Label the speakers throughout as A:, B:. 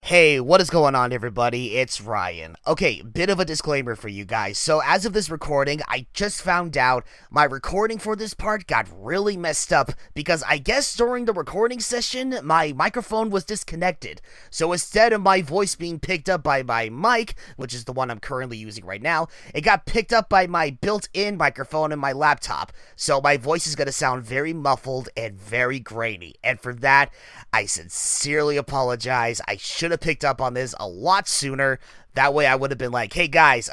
A: Hey, what is going on, everybody? It's Ryan. Okay, bit of a disclaimer for you guys. So, as of this recording, I just found out my recording for this part got really messed up because I guess during the recording session, my microphone was disconnected. So, instead of my voice being picked up by my mic, which is the one I'm currently using right now, it got picked up by my built-in microphone in my laptop. So, my voice is going to sound very muffled and very grainy. And for that, I sincerely apologize. I should have picked up on this a lot sooner. That way I would have been like, hey guys,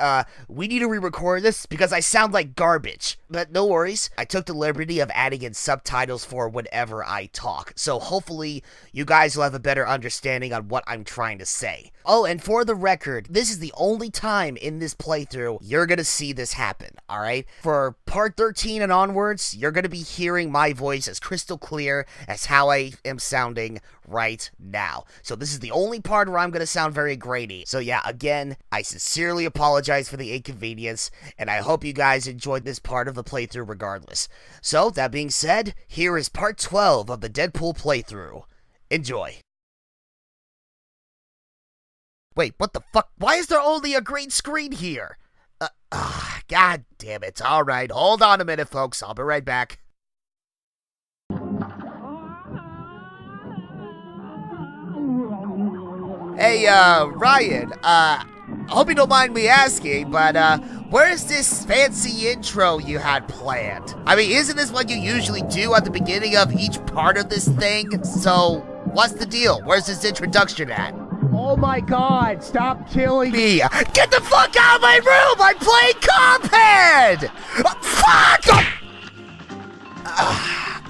A: we need to re-record this because I sound like garbage. But no worries, I took the liberty of adding in subtitles for whenever I talk. So hopefully you guys will have a better understanding on what I'm trying to say. Oh, and for the record, this is the only time in this playthrough you're gonna see this happen, alright? For part 13 and onwards, you're gonna be hearing my voice as crystal clear as how I am sounding right now. So this is the only part where I'm gonna sound very grainy. So yeah, again, I sincerely apologize for the inconvenience, and I hope you guys enjoyed this part of the playthrough regardless. So, that being said, here is part 12 of the Deadpool playthrough. Enjoy. Wait, what the fuck? Why is there only a green screen here? God damn it. Alright, hold on a minute, folks. I'll be right back. Hey, Ryan, hope you don't mind me asking, but, where's this fancy intro you had planned? I mean, isn't this what you usually do at the beginning of each part of this thing? So, what's the deal? Where's this introduction at?
B: Oh my god, stop killing me!
A: Get the fuck out of my room! I'm playing Cuphead! Fuck!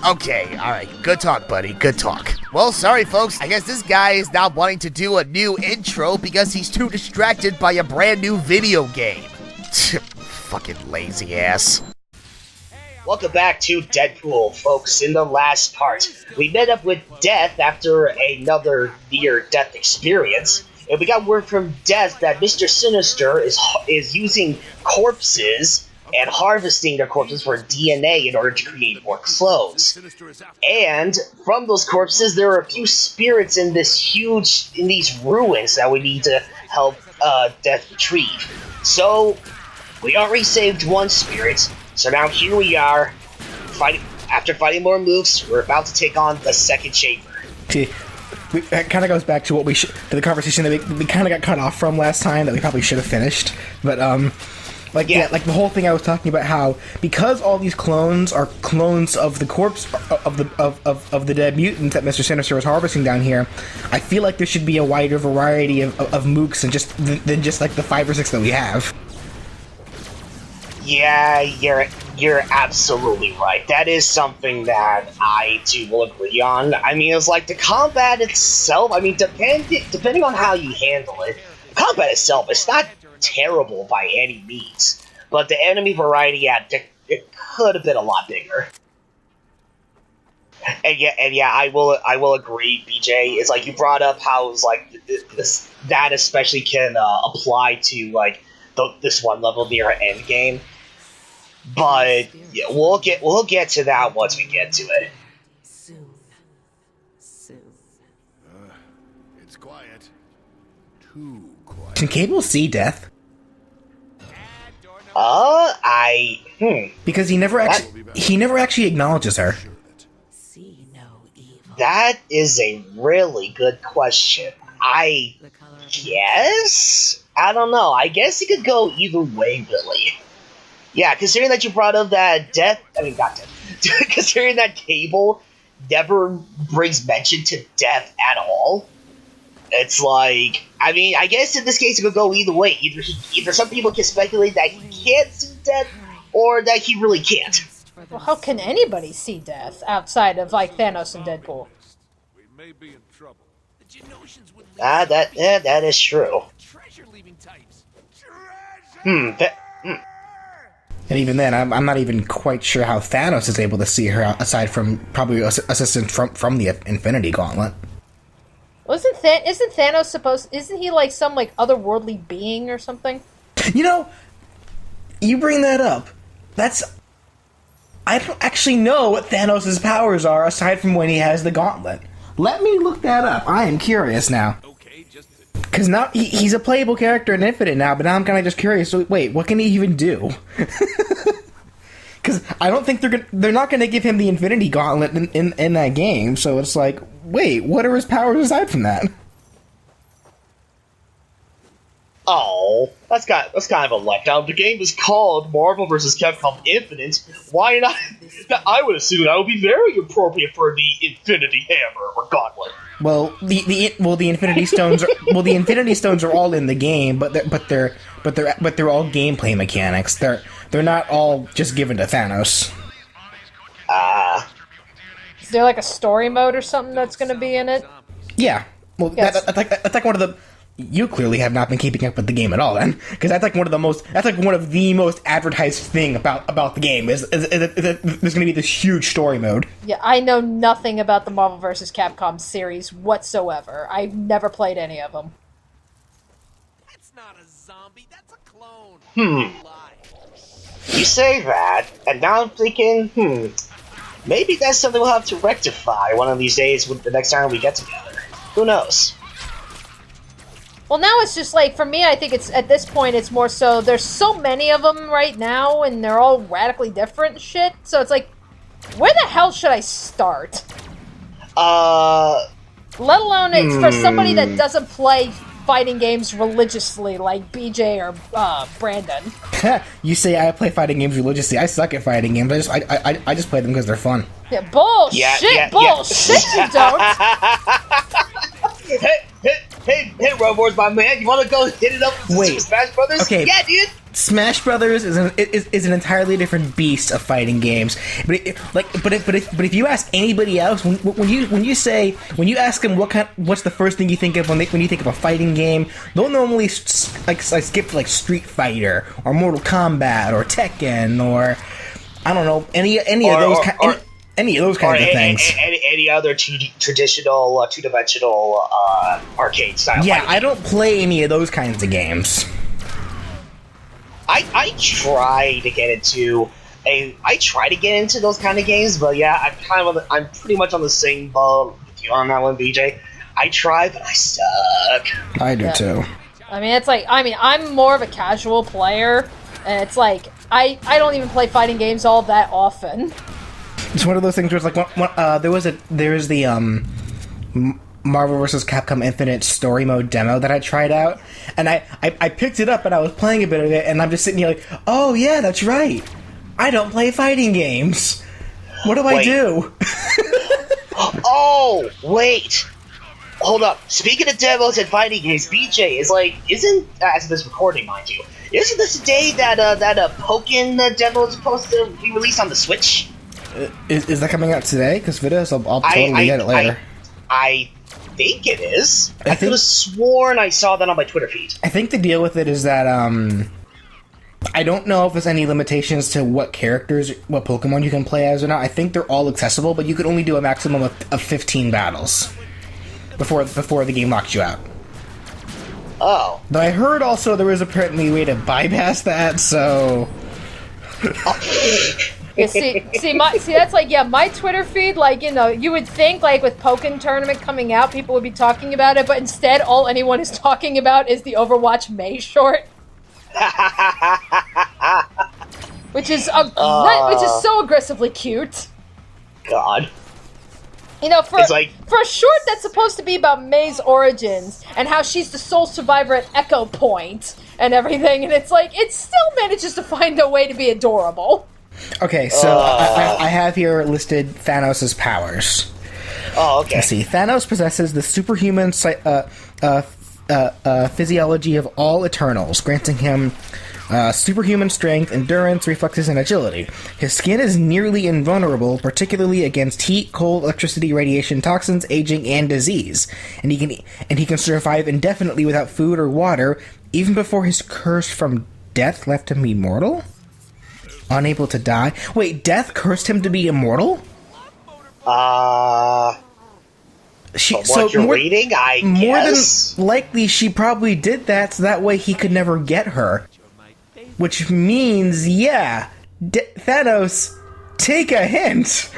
A: Okay, alright. Good talk, buddy. Good talk. Well, sorry, folks. I guess this guy is not wanting to do a new intro because he's too distracted by a brand new video game. Fucking lazy ass. Welcome back to Deadpool, folks. In the last part, we met up with Death after another near-death experience, and we got word from Death that Mr. Sinister is using corpses and harvesting their corpses for DNA in order to create more clones. And from those corpses, there are a few spirits in these ruins that we need to help Death retrieve. So, we already saved one spirit, so now here we are, after fighting more moves, we're about to take on the second chamber.
B: See, that kind of goes back to what to the conversation that we kind of got cut off from last time that we probably should have finished, but like the whole thing I was talking about, how because all these clones are clones of the corpse of the dead mutant that Mr. Sinister was harvesting down here, I feel like there should be a wider variety of mooks than just like the 5 or 6 that we have.
A: Yeah, you're absolutely right. That is something that I too will agree on. I mean, it's like the combat itself. I mean, depending on how you handle it, the combat itself is not terrible by any means, but the enemy variety, it could have been a lot bigger. And yeah, I will agree, BJ. It's like you brought up how it's like that especially can apply to like this one level near end game. But yeah, we'll get to that once we get to it.
C: Soon.
D: It's quiet. Too quiet.
B: Can Cable see Death? Because he never actually acknowledges her.
C: See no evil.
A: That is a really good question. I guess? I don't know. I guess it could go either way, really. Yeah, considering that you brought up that considering that Cable never brings mention to Death at all, it's like, I mean, I guess in this case it could go either way. Either some people can speculate that he can't see Death, or that he really can't.
E: Well, how can anybody see Death outside of, like, Thanos and Deadpool?
D: We may be in trouble.
A: That is true.
B: And even then, I'm not even quite sure how Thanos is able to see her, aside from probably assistance from the Infinity Gauntlet.
E: Isn't Thanos isn't he like some like otherworldly being or something?
B: You know, you bring that up. I don't actually know what Thanos' powers are aside from when he has the gauntlet. Let me look that up. I am curious now.
D: Okay, just
B: Because now he's a playable character in Infinite now, but now I'm kind of just curious. So wait, what can he even do? Because I don't think they're not gonna give him the Infinity Gauntlet in that game. So it's like, wait, what are his powers aside from that?
F: Oh, that's kind of a letdown. The game is called Marvel vs. Capcom Infinite. Why not? I would assume that would be very appropriate for the Infinity Hammer or Gauntlet.
B: Well, the Infinity Stones are all in the game, but they're all gameplay mechanics. They're not all just given to Thanos.
E: Is there like a story mode or something that's going to be in it?
B: Yeah. Well,
E: Yes.
B: that's like one of the. You clearly have not been keeping up with the game at all, then, because that's like one of the most advertised thing about the game is there's going to be this huge story mode.
E: Yeah, I know nothing about the Marvel vs. Capcom series whatsoever. I've never played any of them.
G: That's not a zombie, that's a clone.
F: You say that, and now I'm thinking, maybe that's something we'll have to rectify one of these days the next time we get together. Who knows?
E: Well, now it's just like, for me, I think it's, at this point, it's more so, there's so many of them right now, and they're all radically different shit, so it's like, where the hell should I start? Let alone it's for somebody that doesn't play fighting games religiously, like BJ or Brandon.
B: You say I play fighting games religiously. I suck at fighting games. I just play them because they're fun.
E: Yeah, bullshit, bullshit, you don't.
F: Hey, Robor's my man. You want to go hit it up with Super Smash Brothers?
B: Okay.
F: Yeah, dude.
B: Smash Brothers is an entirely different beast of fighting games. But if you ask anybody else, when you ask them what's the first thing you think of when you think of a fighting game, they'll normally skip like Street Fighter or Mortal Kombat or Tekken or I don't know any of those kinds of things.
F: Any other traditional two-dimensional arcade style.
B: Yeah, I don't play any of those kinds of games.
F: I try to get into those kind of games, but yeah, I'm pretty much on the same boat with you on that one, BJ. I try, but I suck.
B: I do too.
E: I mean, it's like, I'm more of a casual player, and it's like, I don't even play fighting games all that often.
B: It's one of those things where it's like, there's the Marvel vs. Capcom Infinite story mode demo that I tried out, and I picked it up and I was playing a bit of it, and I'm just sitting here like, oh yeah, that's right. I don't play fighting games. What do I do?
F: Oh, wait. Hold up. Speaking of demos and fighting games, BJ is like, as of this recording, mind you, isn't this the day that Pokken demo is supposed to be released on the Switch?
B: Is that coming out today? Because if it is, I'll totally get it later.
F: I think it is. I could have sworn I saw that on my Twitter feed.
B: I think the deal with it is that I don't know if there's any limitations to what Pokemon you can play as or not. I think they're all accessible, but you could only do a maximum of 15 battles before the game locks you out.
F: Oh.
B: Though I heard also there is apparently a way to bypass that, so...
E: Yeah, see, that's like, yeah, my Twitter feed, like, you know, you would think, like, with Pokken Tournament coming out, people would be talking about it, but instead, all anyone is talking about is the Overwatch May short. which is so aggressively cute.
F: God.
E: You know, for a short that's supposed to be about May's origins, and how she's the sole survivor at Echo Point, and everything, and it's like, it still manages to find a way to be adorable.
B: Okay, so I have here listed Thanos' powers.
F: Oh, okay.
B: Let's see. Thanos possesses the superhuman physiology of all Eternals, granting him superhuman strength, endurance, reflexes, and agility. His skin is nearly invulnerable, particularly against heat, cold, electricity, radiation, toxins, aging, and disease. And he can survive indefinitely without food or water, even before his curse from death left him immortal? Unable to die? Wait, death cursed him to be immortal?
F: What you're reading, I guess?
B: More than likely, she probably did that so that way he could never get her. Which means, yeah, Thanos, take a hint. She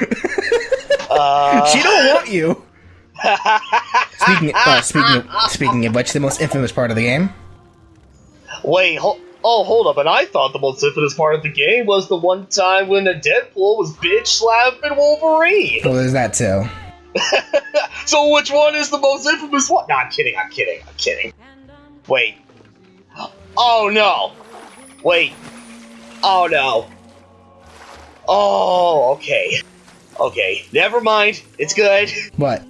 B: don't want you. Speaking of which, the most infamous part of the game.
F: Wait, hold up, and I thought the most infamous part of the game was the one time when the Deadpool was bitch slapping Wolverine.
B: Well, there's that too.
F: So which one is the most infamous one? No, I'm kidding. Wait. Oh no. Wait. Oh no. Oh, okay. Okay, never mind. It's good.
B: What?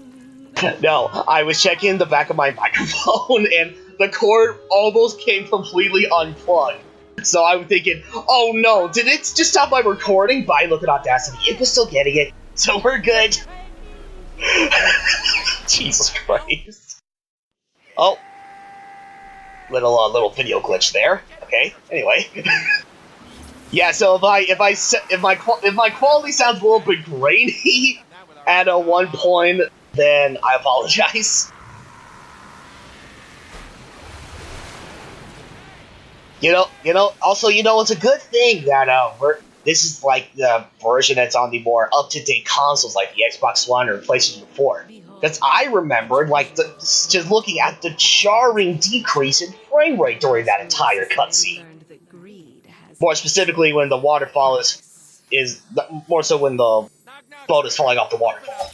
F: No, I was checking the back of my microphone and the cord almost came completely unplugged. So I'm thinking, oh no, did it just stop my recording? But I look at Audacity, it was still getting it, so we're good. Jesus Christ. Oh. Little video glitch there. Okay, anyway. Yeah, so if my quality sounds a little bit grainy at one point, then I apologize. Also, it's a good thing that this is like the version that's on the more up-to-date consoles like the Xbox One or PlayStation 4. Because I remembered, just looking at the jarring decrease in frame rate during that entire cutscene. More specifically, when the waterfall is more so when the boat is falling off the waterfall.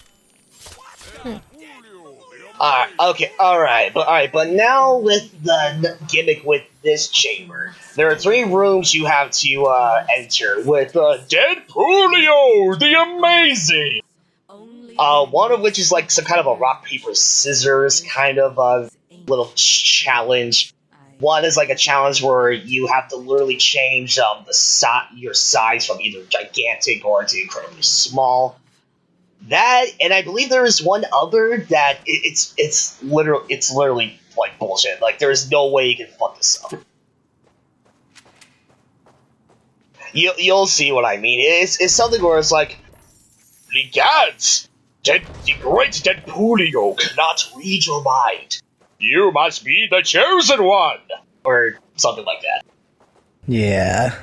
F: Alright, but now with the gimmick with this chamber, there are 3 rooms you have to enter with Deadpoolio the Amazing! One of which is like some kind of a rock, paper, scissors kind of little challenge. One is like a challenge where you have to literally change your size from either gigantic or to incredibly small. That, and I believe there is one other that it's literally like bullshit. Like there's no way you can fuck this up. You'll see what I mean. It's something where it's like, the gods, the great Deadpoolio cannot read your mind. You must be the chosen one, or something like that.
B: Yeah.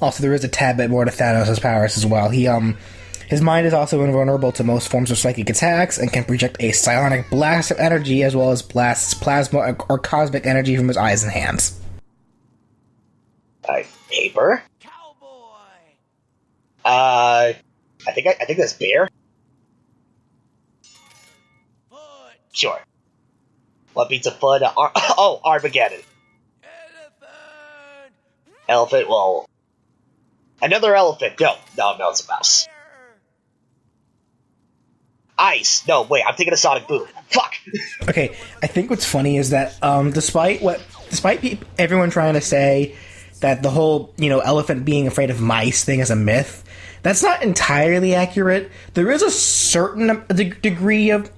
B: Also, there is a tad bit more to Thanos' powers as well. His mind is also invulnerable to most forms of psychic attacks and can project a psionic blast of energy as well as blasts plasma or cosmic energy from his eyes and hands.
F: Paper?
G: Cowboy!
F: I think that's bear.
G: Foot!
F: Sure. What beats a foot? Armageddon. Elephant, well... Another elephant. No, it's a mouse. Ice. No, wait, I'm thinking of Sonic Boom. Fuck!
B: Okay, I think what's funny is that, despite everyone trying to say that the whole, elephant being afraid of mice thing is a myth, that's not entirely accurate. There is a certain degree of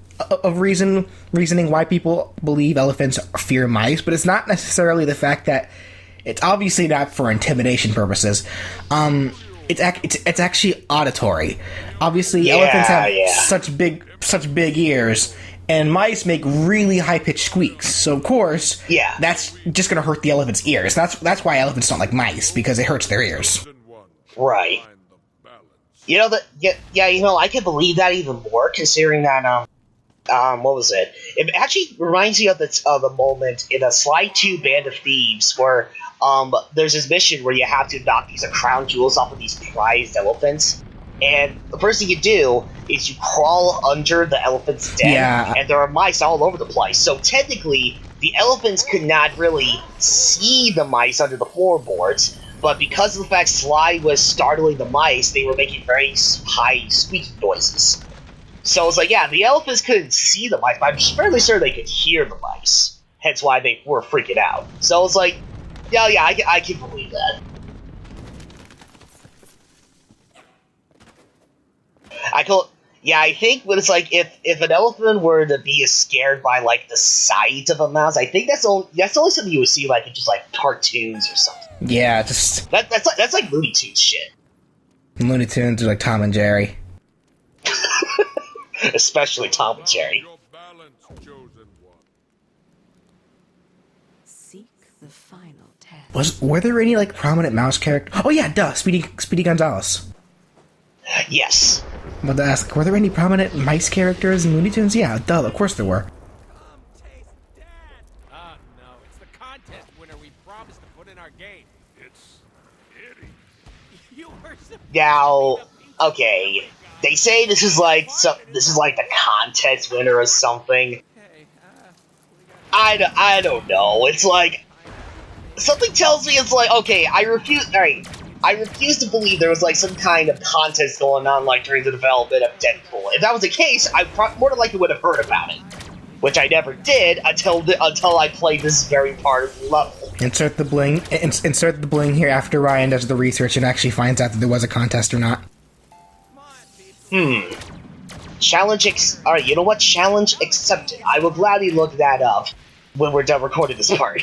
B: reasoning why people believe elephants fear mice, but it's not necessarily the fact that it's obviously not for intimidation purposes. It's actually auditory. Obviously, elephants have such big ears, and mice make really high pitched squeaks. So of course, that's just gonna hurt the elephant's ears. That's why elephants don't like mice, because it hurts their ears.
F: Right. I can believe that even more, considering that what was it? It actually reminds me of the moment in a Sly 2 Band of Thieves where there's this mission where you have to knock these crown jewels off of these prized elephants. And the first thing you do is you crawl under the elephant's den, and there are mice all over the place. So technically, the elephants could not really see the mice under the floorboards, but because of the fact Sly was startling the mice, they were making very high squeaky noises. So it's like, the elephants couldn't see the mice, but I'm fairly sure they could hear the mice. Hence why they were freaking out. So it's like, I can believe that. I think when it's like, if an elephant were to be scared by, like, the sight of a mouse, I think that's only something you would see, like, in just, like, cartoons or something.
B: Yeah, just...
F: That's like Looney Tunes shit.
B: Looney Tunes are like Tom and Jerry.
F: Especially Tom and Jerry.
C: Seek the final test.
B: Were there any, like, prominent mouse characters? Oh yeah, Speedy Gonzales.
F: Yes.
B: I'm about to ask, were there any prominent mice characters in Looney Tunes? Yeah, duh, of course there were.
G: Taste that. Oh no, it's the contest winner we promised to put in our game.
D: It's Eddie.
G: You were supposed
F: Now,
G: to be the
F: okay, they say this is like the contest winner or something.
G: Okay,
F: I don't know. It's like something tells me it's like okay. I refuse. All right, I refuse to believe there was like some kind of contest going on like during the development of Deadpool. If that was the case, I more than likely would have heard about it, which I never did until I played this very part of the level.
B: Insert the bling. Insert the bling here after Ryan does the research and actually finds out that there was a contest or not.
F: Challenge Alright, you know what? Challenge accepted. I will gladly look that up when we're done recording this part.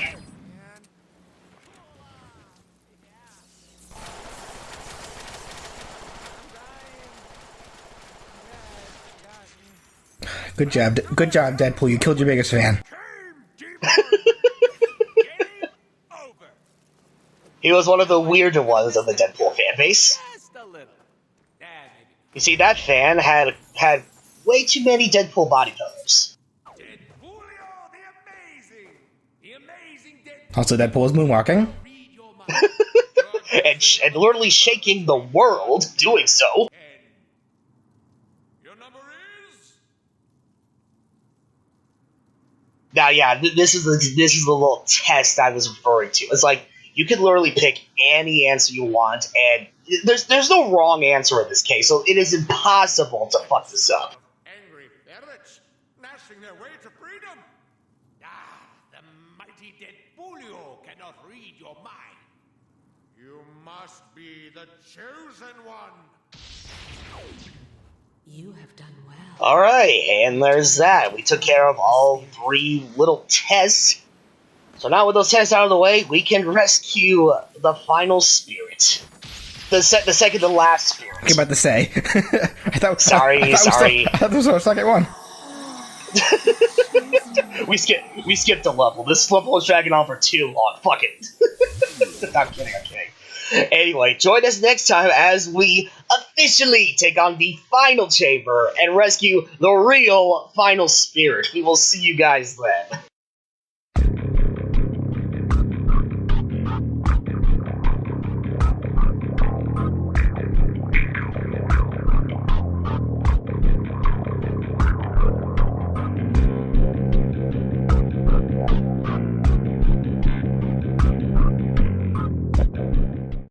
B: Good job, Deadpool. You killed your biggest fan.
G: over.
F: He was one of the weirder ones of the Deadpool fanbase.
G: Just a little. Yeah, maybe.
F: You see, that fan had way too many Deadpool body colors.
G: Deadpoolio, the amazing Deadpool.
B: Also, Deadpool is moonwalking.
G: Read your mind.
F: and literally shaking the world doing so.
G: Your number is.
F: Now, yeah, this is the little test I was referring to. It's like you can literally pick any answer you want, and there's no wrong answer in this case, so it is impossible to fuck this up.
D: Angry ferrets gnashing their way to freedom.
G: Ah, the mighty Deadpoolio cannot read your mind.
D: You must be the chosen one.
C: You have done well.
F: Alright, and there's that. We took care of all 3 little tests. So now with those tests out of the way, we can rescue the final spirit. The second to last spirit.
B: I was about to say.
F: Sorry.
B: I thought this was our second one.
F: we skipped a level. This level was dragging on for too long. Fuck it. I'm kidding. Anyway, join us next time as we officially take on the final chamber and rescue the real final spirit. We will see you guys then.